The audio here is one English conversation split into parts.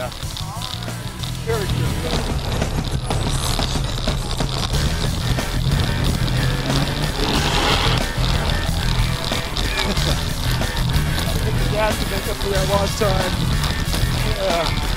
Yeah. Very good. Gas to make up for that lost time. Yeah.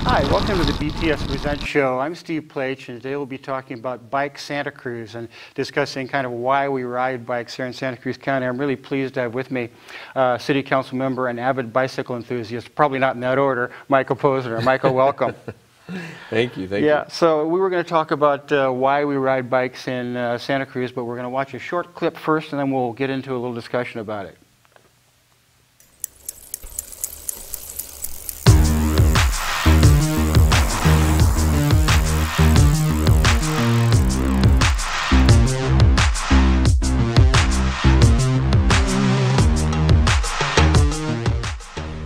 Hi, welcome to the BTS Present Show. I'm Steve Pleich, and today we'll be talking about Bike Santa Cruz and discussing kind of why we ride bikes here in Santa Cruz County. I'm really pleased to have with me City Council member and avid bicycle enthusiast, probably not in that order, Micah Posner. Micah, welcome. Thank you. Yeah, so we were going to talk about why we ride bikes in Santa Cruz, but we're going to watch a short clip first, and then we'll get into a little discussion about it.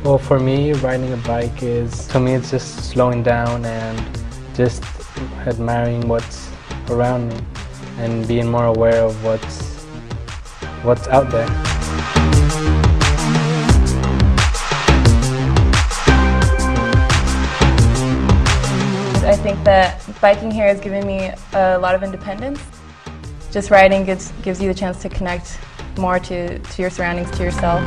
Well, for me, riding a bike to me, it's just slowing down and just admiring what's around me and being more aware of what's out there. I think that biking here has given me a lot of independence. Just riding gives you the chance to connect more to your surroundings, to yourself.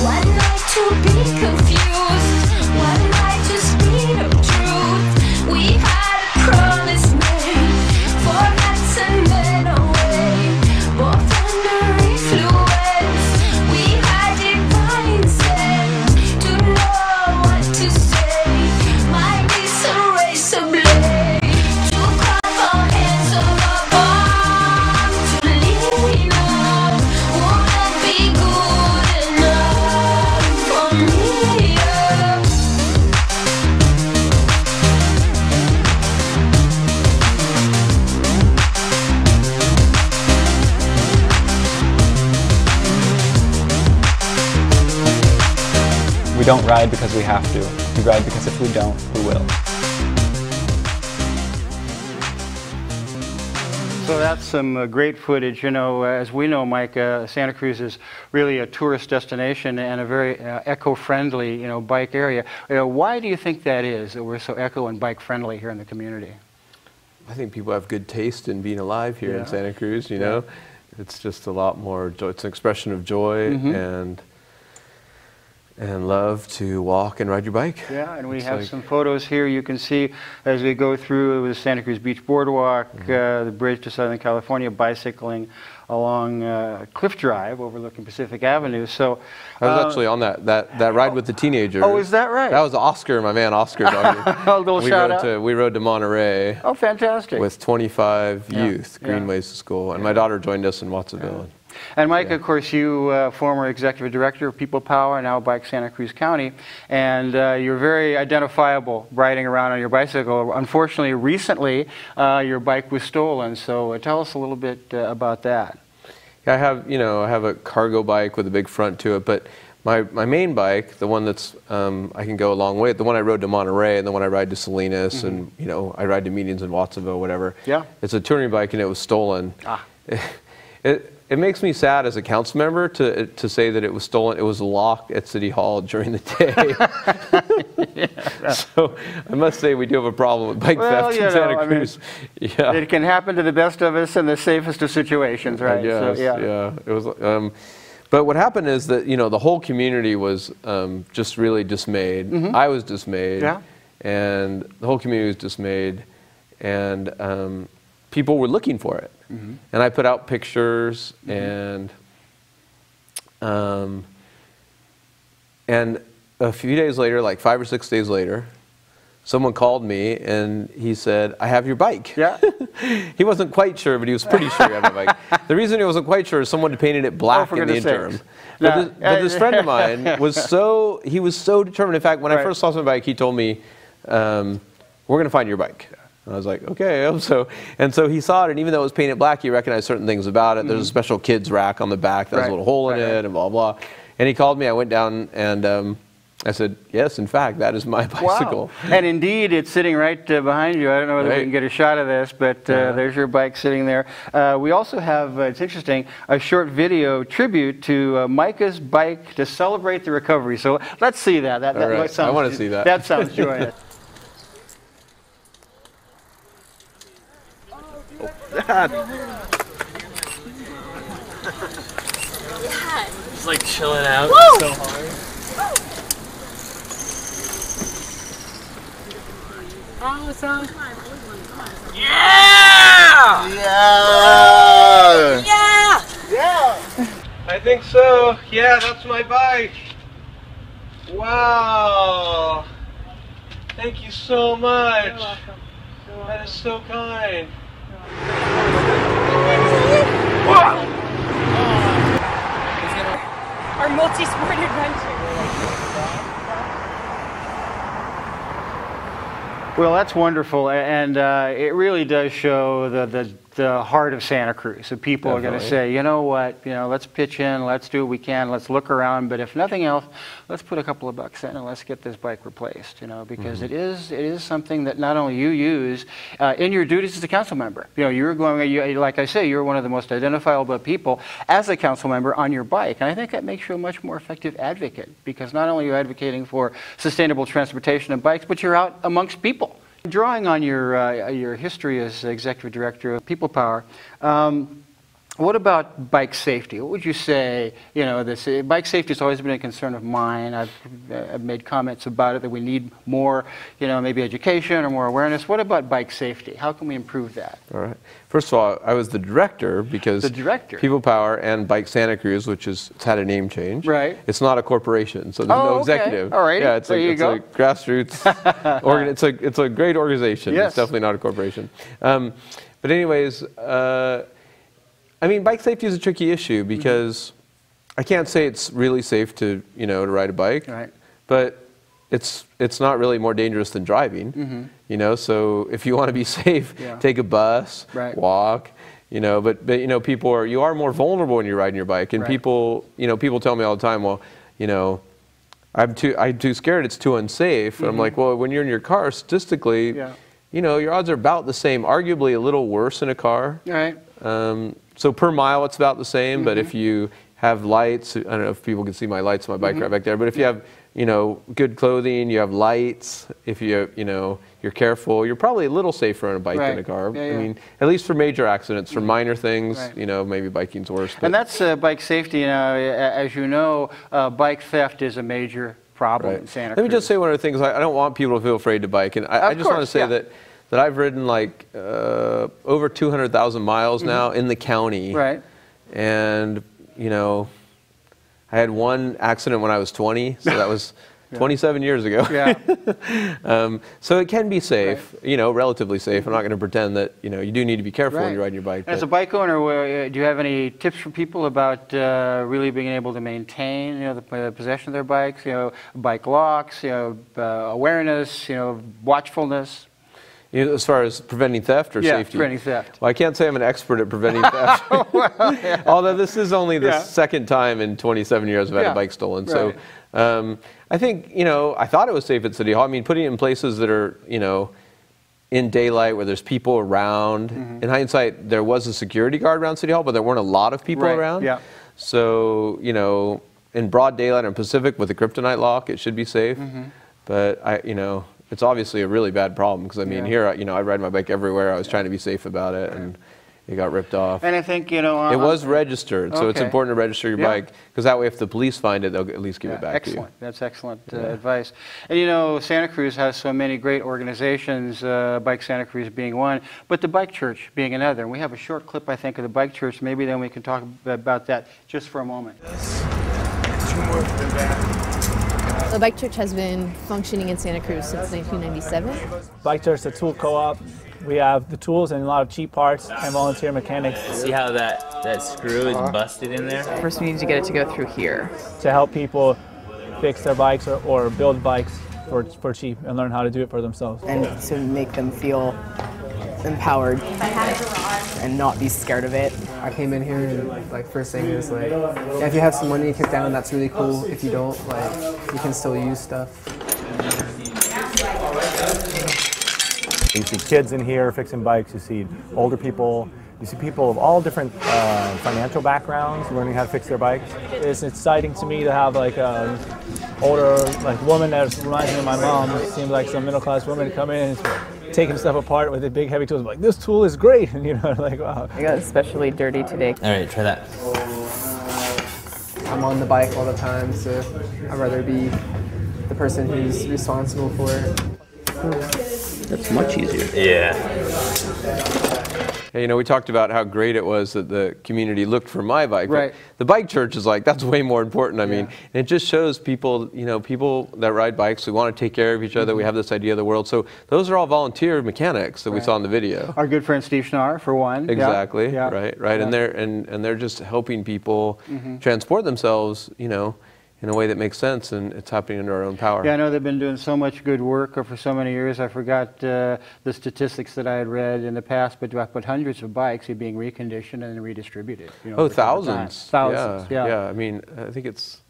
One night to be confused, one night to speak of truth. We had a promise made, for nights and then away. Both under influence, we had divine sense to know what to say. Might be some razor blade to carve our hands of our bond, to lean on won't be good enough for me. We don't ride because we have to. We ride because if we don't, we will. So that's some great footage. You know, as we know, Micah, Santa Cruz is really a tourist destination and a very eco-friendly, bike area. Why do you think that is, that we're so eco and bike-friendly here in the community? I think people have good taste in being alive here in Santa Cruz, you know. It's just a lot more joy. It's an expression of joy and love to walk and ride your bike. Yeah, and we have some photos here you can see as we go through the Santa Cruz Beach Boardwalk, the bridge to Southern California, bicycling along Cliff Drive overlooking Pacific Avenue. So I was actually on that ride with the teenager. Oh, is that right? That was Oscar, my man Oscar. A little shout out. We rode to Monterey. Oh, fantastic. With 25 youth, Greenways to School. And my daughter joined us in Watsonville. And Mike, of course, you former executive director of People Power, now Bike Santa Cruz County, and you're very identifiable riding around on your bicycle. Unfortunately, recently, your bike was stolen. So tell us a little bit about that. Yeah, I have a cargo bike with a big front to it, but my main bike, the one that's I can go a long way, the one I rode to Monterey and the one I ride to Salinas, and I ride to meetings in Watsonville, whatever. Yeah, it's a touring bike, and it was stolen. It makes me sad as a council member to say that it was stolen. It was locked at City Hall during the day. So I must say we do have a problem with bike theft in Santa Cruz. It can happen to the best of us in the safest of situations, right? Yes, it was. But what happened is that the whole community was just really dismayed. I was dismayed. Yeah. and the whole community was dismayed, and people were looking for it. And I put out pictures, and a few days later, like 5 or 6 days later, someone called me and he said, "I have your bike." Yeah. He wasn't quite sure, but he was pretty sure he had my bike. The reason he wasn't quite sure is someone had painted it black in the interim. But this friend of mine was so determined. In fact, when I first lost my bike, he told me, "We're going to find your bike." And I was like, "Okay, I hope so." And so he saw it, and even though it was painted black, he recognized certain things about it. There's a special kids rack on the back that has a little hole in it, and blah, blah. And he called me. I went down, and I said, "Yes, in fact, that is my bicycle." Wow. And indeed, it's sitting right behind you. I don't know whether we can get a shot of this, but there's your bike sitting there. We also have, it's interesting, a short video tribute to Micah's bike to celebrate the recovery. So let's see that. Sounds, I want to see that. That sounds joyous. It's like chilling out so hard. Oh, it's on. Yeah! Yeah! Yeah! Yeah! I think so. Yeah, that's my bike. Wow. Thank you so much. You're welcome. That is so kind. Our multi-sport adventure. Well, that's wonderful, and it really does show the heart of Santa Cruz. So people are going to say, you know what, let's pitch in, let's do what we can, let's look around, but if nothing else, let's put a couple of bucks in and let's get this bike replaced, because it is something that not only you use in your duties as a council member. You're going, like I say, you're one of the most identifiable people as a council member on your bike, and I think that makes you a much more effective advocate, because not only are you advocating for sustainable transportation of bikes, but you're out amongst people. Drawing on your history as executive director of People Power, what about bike safety? What would you say? Bike safety has always been a concern of mine. I've made comments about it that we need more, maybe education or more awareness. What about bike safety? How can we improve that? All right. First of all, I was the director because People Power and Bike Santa Cruz, which it's had a name change. Right. It's not a corporation, so there's no executive. All right. Yeah, it's a grassroots. It's a great organization. Yes. It's definitely not a corporation. But anyways. I mean, bike safety is a tricky issue because I can't say it's really safe to ride a bike, but it's not really more dangerous than driving, So if you want to be safe, take a bus, walk, But you are more vulnerable when you're riding your bike, and people tell me all the time, well, I'm too scared, it's too unsafe. And I'm like, well, when you're in your car, statistically, your odds are about the same, arguably a little worse in a car. So per mile, it's about the same, but if you have lights, I don't know if people can see my lights on my bike right back there, but if you have, good clothing, you have lights, if you're careful, you're probably a little safer on a bike than a car. I mean, at least for major accidents, for minor things, maybe biking's worse. But. And that's bike safety. As you know, bike theft is a major problem in Santa Cruz. Let me just say one of the things, I don't want people to feel afraid to bike, and I just want to say that I've ridden like over 200,000 miles now in the county. And, I had one accident when I was 20, so that was 27 years ago. So it can be safe, relatively safe. I'm not going to pretend that, you do need to be careful when you're riding your bike. As a bike owner, do you have any tips for people about really being able to maintain, the possession of their bikes, bike locks, awareness, watchfulness? As far as preventing theft or safety? Preventing theft. Well, I can't say I'm an expert at preventing theft. Although this is only the second time in 27 years I've had a bike stolen. So I think, I thought it was safe at City Hall. I mean, putting it in places that are, in daylight where there's people around. In hindsight, there was a security guard around City Hall, but there weren't a lot of people around. So, in broad daylight on Pacific with a kryptonite lock, it should be safe. But it's obviously a really bad problem because I mean here I ride my bike everywhere. I was trying to be safe about it, and it got ripped off. And I think, you know... It was registered, so it's okay. important to register your bike, because that way if the police find it, they'll at least give it back to you. Excellent. That's excellent advice. And you know, Santa Cruz has so many great organizations, Bike Santa Cruz being one, but the Bike Church being another. And we have a short clip, I think, of the Bike Church. Maybe then we can talk about that just for a moment. The Bike Church has been functioning in Santa Cruz since 1997. Bike Church is a tool co-op. We have the tools and a lot of cheap parts and volunteer mechanics. See how that screw is busted in there? First we need to get it to go through here. To help people fix their bikes or build bikes for cheap and learn how to do it for themselves. And to make them feel empowered and not be scared of it. I came in here and like first thing is like, yeah, if you have some money to kick down, that's really cool. If you don't, like, you can still use stuff. You see kids in here fixing bikes, you see older people, you see people of all different financial backgrounds learning how to fix their bikes. It's exciting to me to have like an older woman that reminds me of my mom. It seems like some middle-class woman to come in and taking stuff apart with the big heavy tools. I'm like, this tool is great, and you know, like, wow. I got especially dirty today. All right, try that. I'm on the bike all the time, so I'd rather be the person who's responsible for it. That's much easier. Yeah. Hey, you know, we talked about how great it was that the community looked for my bike. Right. But the Bike Church is like, that's way more important. I mean, and it just shows people, you know, people that ride bikes, we want to take care of each other. We have this idea of the world. So those are all volunteer mechanics that we saw in the video. Our good friend Steve Schnarr, for one. Exactly. Yeah. Right. And they're just helping people transport themselves, you know, in a way that makes sense, and it's happening under our own power. Yeah, I know they've been doing so much good work for so many years. I forgot the statistics that I had read in the past, but hundreds of bikes are being reconditioned and redistributed. You know, thousands. Thousands. Yeah. I mean, I think it's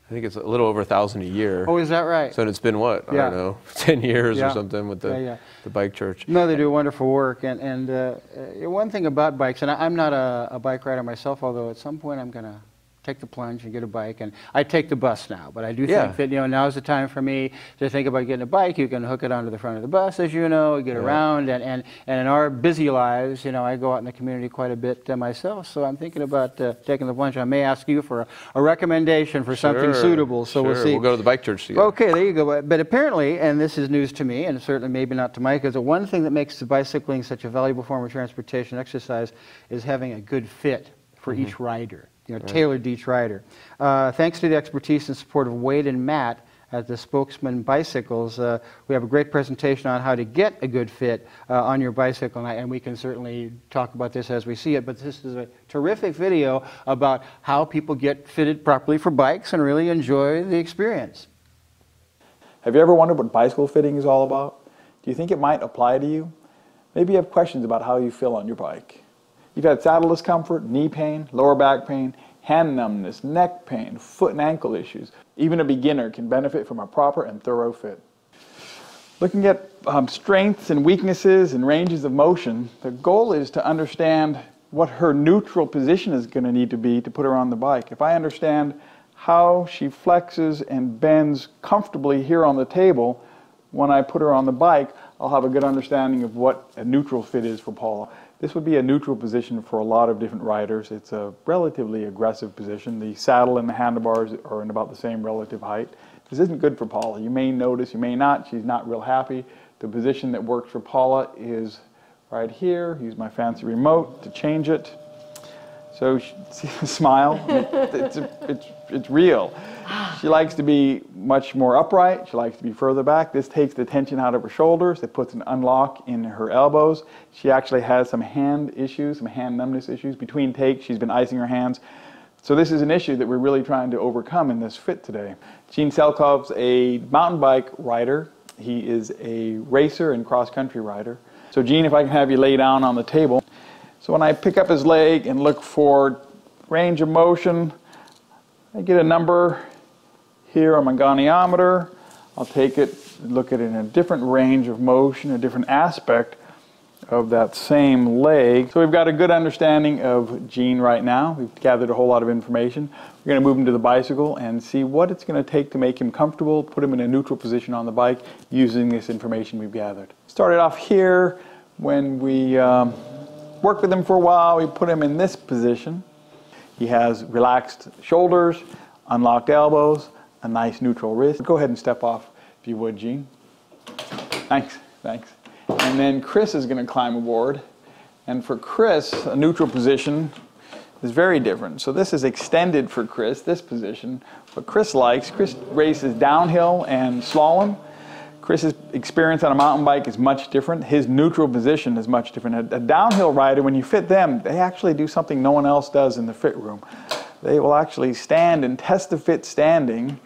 a little over 1,000 a year. Oh, is that right? So it's been what? I don't know, 10 years or something with the Bike Church. No, they do wonderful work. And one thing about bikes, and I'm not a bike rider myself, although at some point I'm going to take the plunge and get a bike. And I take the bus now, but I do think that, you know, now's the time for me to think about getting a bike. You can hook it onto the front of the bus, as you know, get around, and in our busy lives, you know, I go out in the community quite a bit myself, so I'm thinking about taking the plunge. I may ask you for a recommendation for something suitable, so we'll see. We'll go to the Bike Church together. Okay, there you go. But apparently, and this is news to me, and certainly maybe not to Micah, is that one thing that makes the bicycling such a valuable form of transportation exercise is having a good fit for each rider. You know, tailored to each rider. Thanks to the expertise and support of Wade and Matt at the Spokesman Bicycles, we have a great presentation on how to get a good fit on your bicycle, and we can certainly talk about this as we see it, but this is a terrific video about how people get fitted properly for bikes and really enjoy the experience. Have you ever wondered what bicycle fitting is all about? Do you think it might apply to you? Maybe you have questions about how you feel on your bike. You've had saddle discomfort, knee pain, lower back pain, hand numbness, neck pain, foot and ankle issues. Even a beginner can benefit from a proper and thorough fit. Looking at strengths and weaknesses and ranges of motion, the goal is to understand what her neutral position is going to need to be to put her on the bike. If I understand how she flexes and bends comfortably here on the table, when I put her on the bike, I'll have a good understanding of what a neutral fit is for Paula. This would be a neutral position for a lot of different riders. It's a relatively aggressive position. The saddle and the handlebars are in about the same relative height. This isn't good for Paula. You may notice, you may not. She's not real happy. The position that works for Paula is right here. Use my fancy remote to change it. So, see the smile? It's real. She likes to be much more upright. She likes to be further back. This takes the tension out of her shoulders. It puts an unlock in her elbows. She actually has some hand issues, some hand numbness issues. Between takes, she's been icing her hands. So this is an issue that we're really trying to overcome in this fit today. Gene Selkov's a mountain bike rider. He is a racer and cross-country rider. So Gene, if I can have you lay down on the table. So when I pick up his leg and look for range of motion, I get a number here on my goniometer. I'll take it, look at it in a different range of motion, a different aspect of that same leg. So we've got a good understanding of Gene right now. We've gathered a whole lot of information. We're going to move him to the bicycle and see what it's going to take to make him comfortable, put him in a neutral position on the bike using this information we've gathered. Started off here when we worked with him for a while. We put him in this position. He has relaxed shoulders, unlocked elbows, a nice neutral wrist. Go ahead and step off if you would, Gene. Thanks, thanks. And then Chris is going to climb aboard. And for Chris, a neutral position is very different. So this is extended for Chris, this position. What Chris likes, Chris races downhill and slalom. Chris's experience on a mountain bike is much different. His neutral position is much different. A downhill rider, when you fit them, they actually do something no one else does in the fit room. They will actually stand and test the fit standing.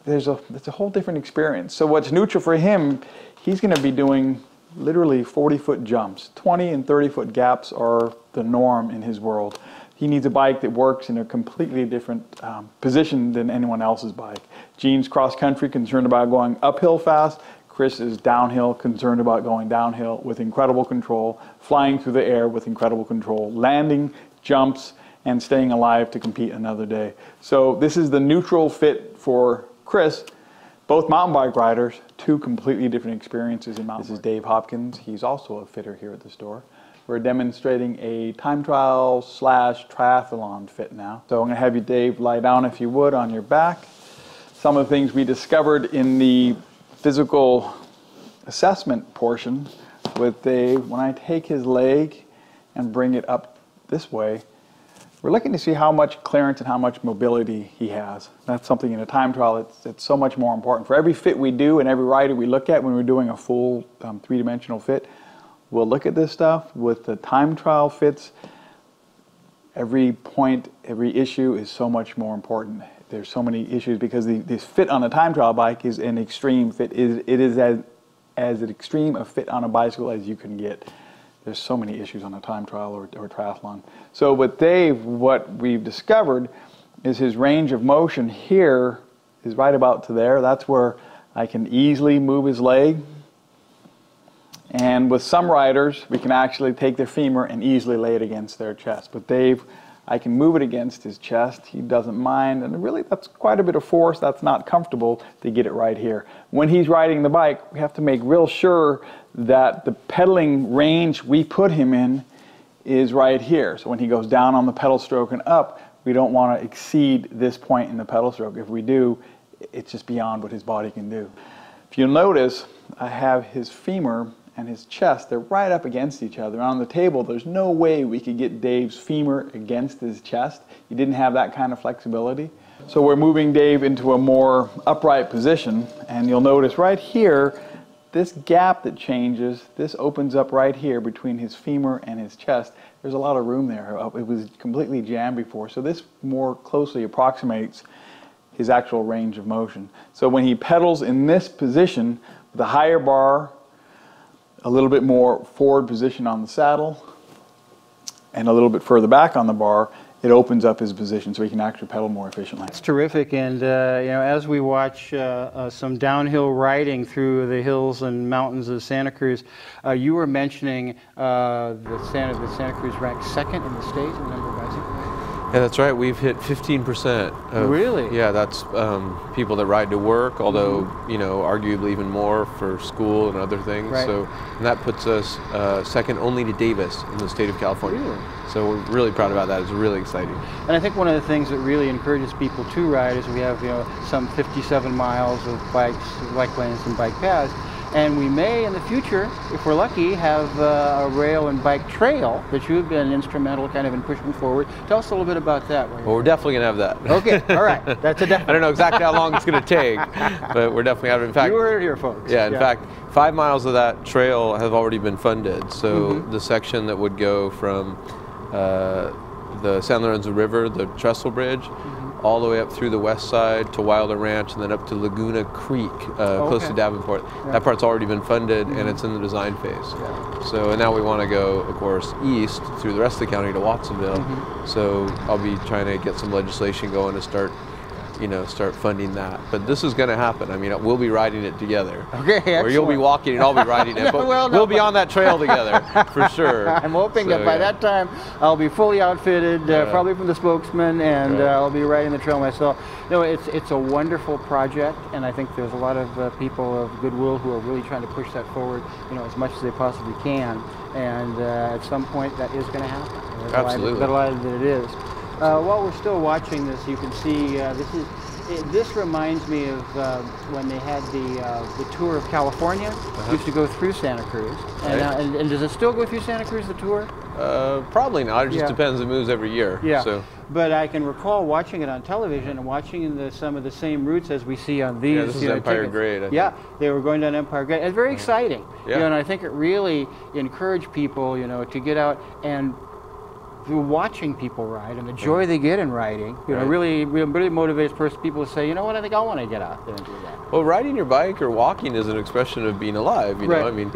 It's a whole different experience. So what's neutral for him, he's going to be doing literally 40-foot jumps. 20 and 30-foot gaps are the norm in his world. He needs a bike that works in a completely different position than anyone else's bike. Gene's cross-country, concerned about going uphill fast. Chris is downhill, concerned about going downhill with incredible control, flying through the air with incredible control, landing, jumps, and staying alive to compete another day. So this is the neutral fit for Chris. Both mountain bike riders, two completely different experiences in mountain bike. This is Dave Hopkins. He's also a fitter here at the store. We're demonstrating a time trial / triathlon fit now. So I'm going to have you, Dave, lie down if you would on your back. Some of the things we discovered in the physical assessment portion with Dave, when I take his leg and bring it up this way, we're looking to see how much clearance and how much mobility he has. That's something in a time trial it's so much more important. For every fit we do and every rider we look at when we're doing a full three-dimensional fit, we'll look at this stuff. With the time trial fits, every point, every issue is so much more important. There's so many issues because this fit on a time trial bike is an extreme fit. It is as extreme a fit on a bicycle as you can get. There's so many issues on a time trial or triathlon. So with Dave, what we've discovered is his range of motion here is right about to there. That's where I can easily move his leg. And with some riders, we can actually take their femur and easily lay it against their chest. With Dave, I can move it against his chest. He doesn't mind. And really, that's quite a bit of force. That's not comfortable to get it right here. When he's riding the bike, we have to make real sure that the pedaling range we put him in is right here. So when he goes down on the pedal stroke and up, we don't want to exceed this point in the pedal stroke. If we do, it's just beyond what his body can do. If you'll notice, I have his femur and his chest, they're right up against each other. On the table, there's no way we could get Dave's femur against his chest. He didn't have that kind of flexibility. So we're moving Dave into a more upright position, and you'll notice right here, this gap that changes, this opens up right here between his femur and his chest. There's a lot of room there. It was completely jammed before, so this more closely approximates his actual range of motion. So when he pedals in this position, with a higher bar, a little bit more forward position on the saddle, and a little bit further back on the bar, it opens up his position so he can actually pedal more efficiently. It's terrific, and you know, as we watch some downhill riding through the hills and mountains of Santa Cruz, you were mentioning the Santa Cruz ranked second in the state in the number of bicycles. Yeah, that's right. We've hit 15%. Really? Yeah, that's people that ride to work, although, you know, arguably even more for school and other things. Right. So and that puts us second only to Davis in the state of California. Really? So we're really proud about that. It's really exciting. And I think one of the things that really encourages people to ride is we have, you know, some 57 miles of bikes, bike lanes and bike paths. And we may, in the future, if we're lucky, have a rail and bike trail that you've been instrumental kind of in pushing forward. Tell us a little bit about that. Well, we're definitely going to have that. Okay, all right. That's a definite. I don't know exactly how long it's going to take, but we're definitely having it. In fact, you heard it here, folks. Yeah, in fact, 5 miles of that trail have already been funded. So the section that would go from the San Lorenzo River, the Trestle Bridge, all the way up through the west side to Wilder Ranch and then up to Laguna Creek, close to Davenport. Yeah. That part's already been funded and it's in the design phase. Yeah. So and now we want to go, of course, east through the rest of the county to Watsonville. So I'll be trying to get some legislation going to start, you know, start funding that. But this is going to happen. I mean, we'll be riding it together. Okay, excellent. Or you'll be walking and I'll be riding it. But we'll be on that trail together for sure. I'm hoping that by that time I'll be fully outfitted, probably from the spokesman, and I'll be riding the trail myself. No, it's a wonderful project, and I think there's a lot of people of goodwill who are really trying to push that forward, you know, as much as they possibly can. And at some point, that is going to happen. Absolutely. Delighted that it is. While we're still watching this, you can see this reminds me of when they had the tour of California. Used to go through Santa Cruz. And does it still go through Santa Cruz, the tour? Probably not. It just depends. It moves every year. Yeah. So. But I can recall watching it on television and watching some of the same routes as we see on these. Yeah, this is Empire Grade. Yeah, they were going down Empire Grade. It's very exciting. Yeah. You know, and I think it really encouraged people, you know, to get out and through watching people ride and the joy they get in riding, you know, really motivates people to say, you know what, I think I want to get out there and do that. Well, riding your bike or walking is an expression of being alive, you know. I mean,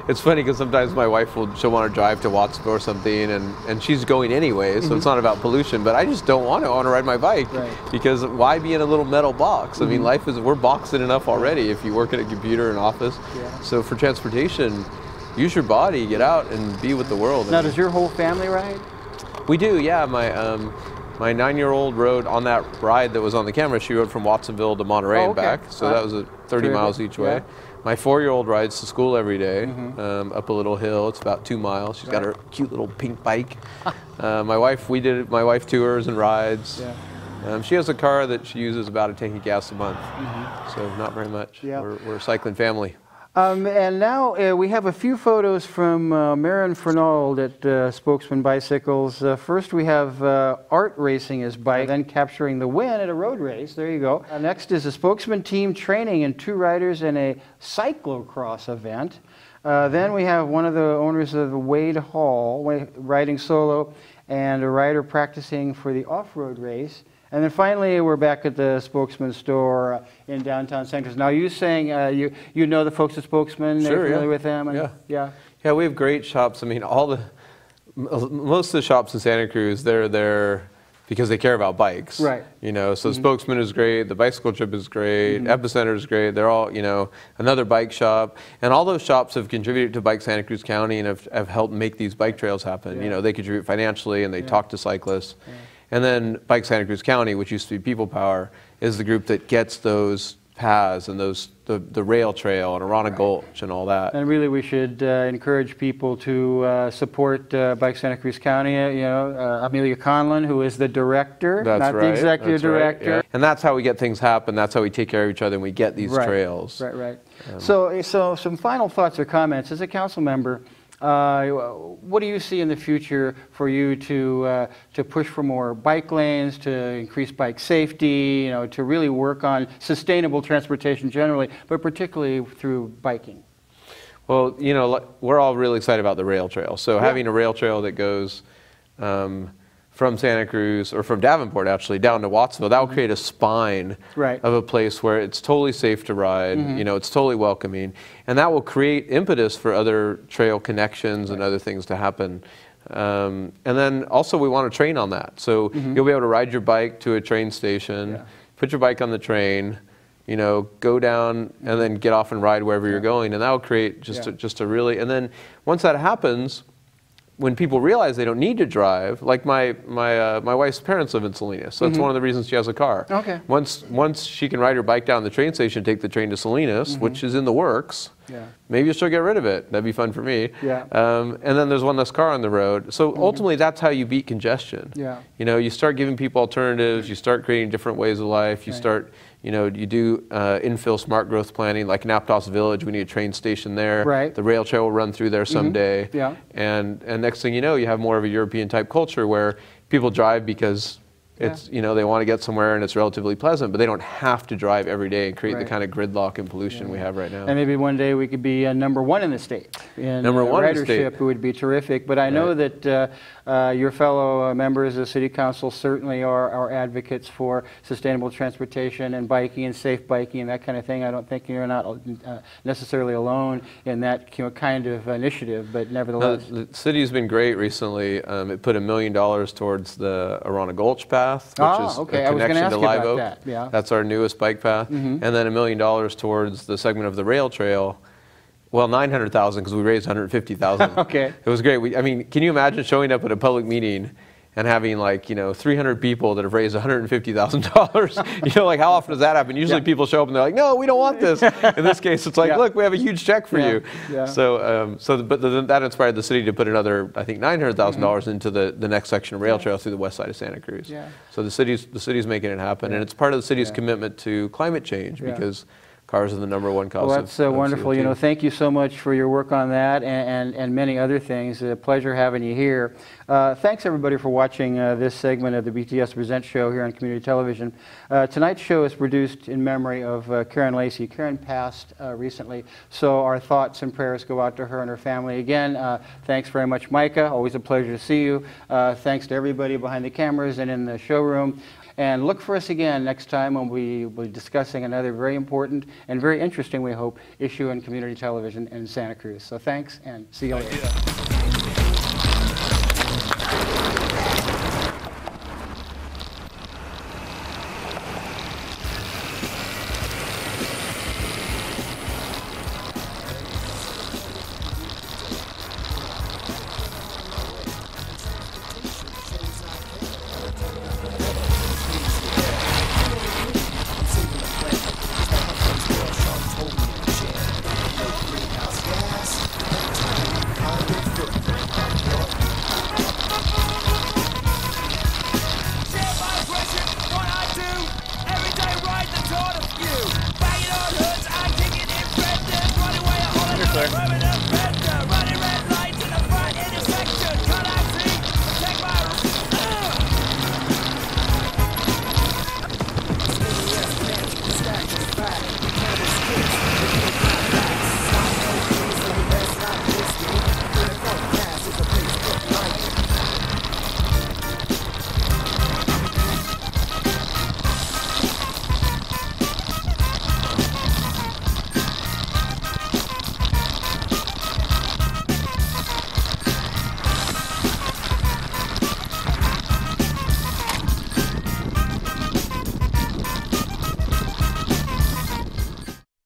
it's funny because sometimes my wife she'll want to drive to Watsonville or something, and she's going anyway, so it's not about pollution. But I just don't want to. I want to ride my bike because why be in a little metal box? I mean, we're boxing enough already if you work at a computer and office. So for transportation, use your body, get out and be with the world. Now, does your whole family ride? We do, yeah. My 9-year-old rode on that ride that was on the camera. She rode from Watsonville to Monterey and back, so that was 30 miles each way. My 4-year-old rides to school every day, up a little hill. It's about 2 miles. She's got her cute little pink bike. My wife tours and rides. She has a car that she uses about a tank of gas a month, so not very much. We're a cycling family. And now we have a few photos from Marin Fernald at Spokesman Bicycles. First we have Art racing his bike, then capturing the win at a road race. There you go. Next is a Spokesman team training and 2 riders in a cyclocross event. Then we have one of the owners of Wade Hall riding solo and a rider practicing for the off-road race. And then finally, we're back at the Spokesman store in downtown Santa Cruz. Now, you saying you know the folks at Spokesman? Sure, you're familiar with them? And, yeah, we have great shops. I mean, most of the shops in Santa Cruz, they're there because they care about bikes. Right. You know, so Spokesman is great, the Bicycle Trip is great, Epicenter is great. They're all, you know, another bike shop. And all those shops have contributed to Bike Santa Cruz County and have helped make these bike trails happen. You know, they contribute financially and they talk to cyclists. And then Bike Santa Cruz County, which used to be People Power, is the group that gets those paths and the rail trail and Arana Gulch and all that. And really, we should encourage people to support Bike Santa Cruz County. You know, Amelia Conlon, who is the director, not the executive director. And that's how we get things happen. That's how we take care of each other and we get these trails. Right. So some final thoughts or comments as a council member. What do you see in the future for you to push for more bike lanes, to increase bike safety, you know, to really work on sustainable transportation generally, but particularly through biking? Well, you know, we're all really excited about the rail trail. So having a rail trail that goes from Santa Cruz, or from Davenport actually, down to Watsonville, that will create a spine of a place where it's totally safe to ride, you know, it's totally welcoming, and that will create impetus for other trail connections and other things to happen. And then also we want to train on that. So you'll be able to ride your bike to a train station, put your bike on the train, you know, go down and then get off and ride wherever you're going, and that will create just a really, and then once that happens, when people realize they don't need to drive, like my wife's parents live in Salinas, so that's one of the reasons she has a car. Okay. Once she can ride her bike down the train station, take the train to Salinas, which is in the works, maybe she'll get rid of it. That'd be fun for me. And then there's one less car on the road. So ultimately, that's how you beat congestion. You know, you start giving people alternatives, you start creating different ways of life, you start, you know, you do infill smart growth planning, like in Aptos Village, we need a train station there. The rail trail will run through there someday. And next thing you know, you have more of a European type culture where people drive because it's, you know, they want to get somewhere and it's relatively pleasant, but they don't have to drive every day and create the kind of gridlock and pollution we have right now. And maybe one day we could be #1 in the state. In #1 in the state. Ridership would be terrific. But I know that your fellow members of the City Council certainly are advocates for sustainable transportation and biking and safe biking and that kind of thing. I don't think you're not necessarily alone in that kind of initiative, but nevertheless. No, the city's been great recently. It put $1 million towards the Arana Gulch path. path, which is okay. a I was gonna connection ask to you Live about Oak. that. Yeah. That's our newest bike path. And then $1 million towards the segment of the rail trail. Well, 900,000 because we raised 150,000. Okay. It was great. I mean, can you imagine showing up at a public meeting and having 300 people that have raised $150,000? You know, like how often does that happen? Usually people show up and they're like, no, we don't want this. In this case, it's like, look, we have a huge check for you. Yeah. But that inspired the city to put another, I think, $900,000 into the next section of rail trail through the west side of Santa Cruz. Yeah. So the city's making it happen, and it's part of the city's commitment to climate change because cars are the #1 cause Well, that's of wonderful. CO2. You know, thank you so much for your work on that and many other things. A pleasure having you here. Thanks everybody for watching this segment of the BTS Present show here on community television. Tonight's show is produced in memory of Karen Lacey. Karen passed recently, so our thoughts and prayers go out to her and her family. Again, thanks very much, Micah. Always a pleasure to see you. Thanks to everybody behind the cameras and in the showroom. And look for us again next time when we'll be discussing another very important and very interesting, we hope, issue in community television in Santa Cruz. So thanks, and see you later.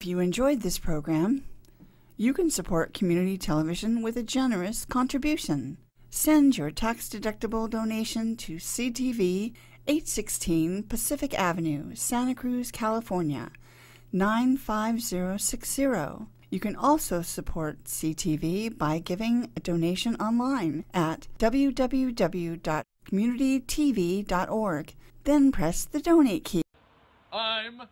If you enjoyed this program, you can support community television with a generous contribution. Send your tax-deductible donation to CTV 816 Pacific Avenue, Santa Cruz, California, 95060. You can also support CTV by giving a donation online at www.communitytv.org. Then press the donate key. I'm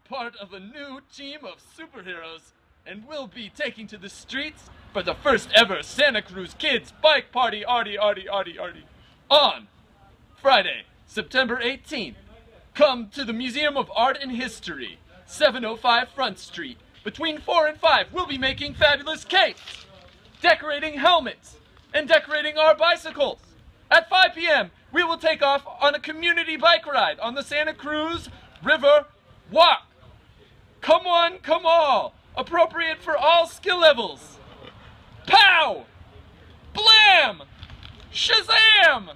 part of a new team of superheroes and will be taking to the streets for the first ever Santa Cruz Kids Bike Party on Friday, September 18th. Come to the Museum of Art and History, 705 Front Street. Between 4 and 5, we'll be making fabulous cakes, decorating helmets, and decorating our bicycles. At 5 p.m., we will take off on a community bike ride on the Santa Cruz River Walk. Come one, come all. Appropriate for all skill levels. Pow! Blam! Shazam!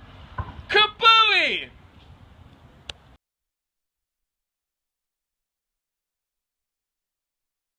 Kabooey!